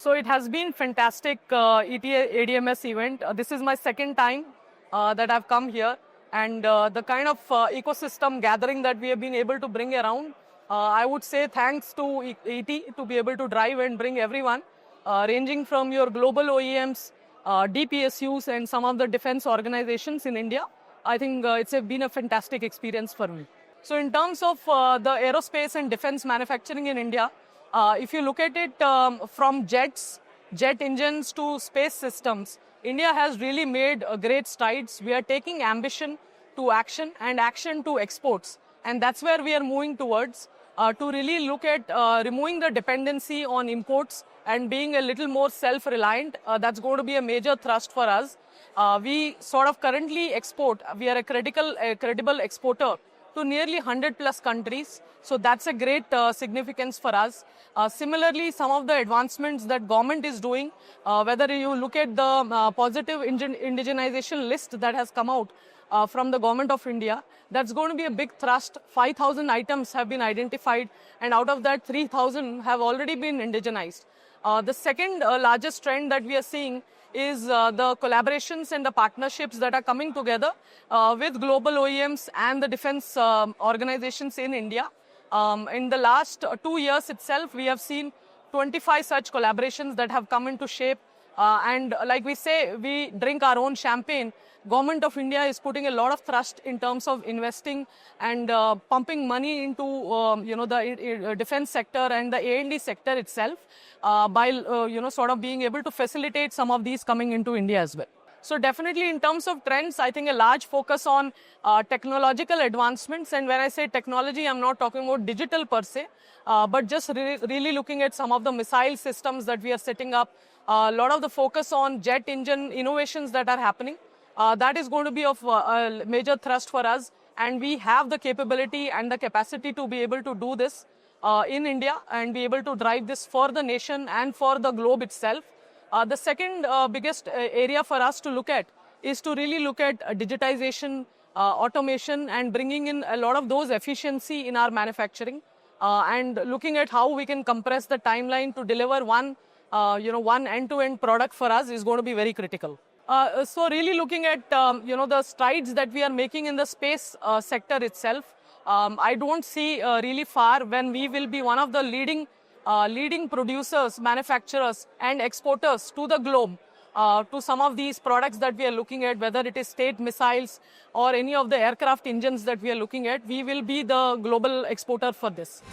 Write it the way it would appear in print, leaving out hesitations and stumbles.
So it has been fantastic ETA ADMS event. This is my second time that I've come here, and the kind of ecosystem gathering that we have been able to bring around, I would say thanks to ET to be able to drive and bring everyone, ranging from your global OEMs, DPSUs, and some of the defense organizations in India. I think been a fantastic experience for me. So in terms of the aerospace and defense manufacturing in India, if you look at it from jet engines to space systems, India has really made great strides. We are taking ambition to action and action to exports. And that's where we are moving towards to really look at removing the dependency on imports and being a little more self-reliant. That's going to be a major thrust for us. We sort of currently export. We are a credible exporter to nearly 100 plus countries. So that's a great significance for us. Similarly, some of the advancements that government is doing, whether you look at the positive indigenization list that has come out from the government of India, that's going to be a big thrust. 5,000 items have been identified, and out of that, 3,000 have already been indigenized. The second largest trend that we are seeing is the collaborations and the partnerships that are coming together with global OEMs and the defense organizations in India. In the last 2 years itself, we have seen 25 such collaborations that have come into shape. And like we say, we drink our own champagne. Government of India is putting a lot of thrust in terms of investing and pumping money into the defense sector and the A&D sector itself by sort of being able to facilitate some of these coming into India as well. So definitely in terms of trends, I think a large focus on technological advancements. And when I say technology, I'm not talking about digital per se, but just really looking at some of the missile systems that we are setting up. A lot of the focus on jet engine innovations that are happening. That is going to be of a major thrust for us. And we have the capability and the capacity to be able to do this in India and be able to drive this for the nation and for the globe itself. The second biggest area for us to look at is to really look at digitization, automation, and bringing in a lot of those efficiency in our manufacturing and looking at how we can compress the timeline to deliver one end-to-end product for us is going to be very critical. So really looking at, the strides that we are making in the space sector itself, I don't see really far when we will be one of the leading producers, manufacturers, and exporters to the globe to some of these products that we are looking at, whether it is state missiles or any of the aircraft engines that we are looking at. We will be the global exporter for this.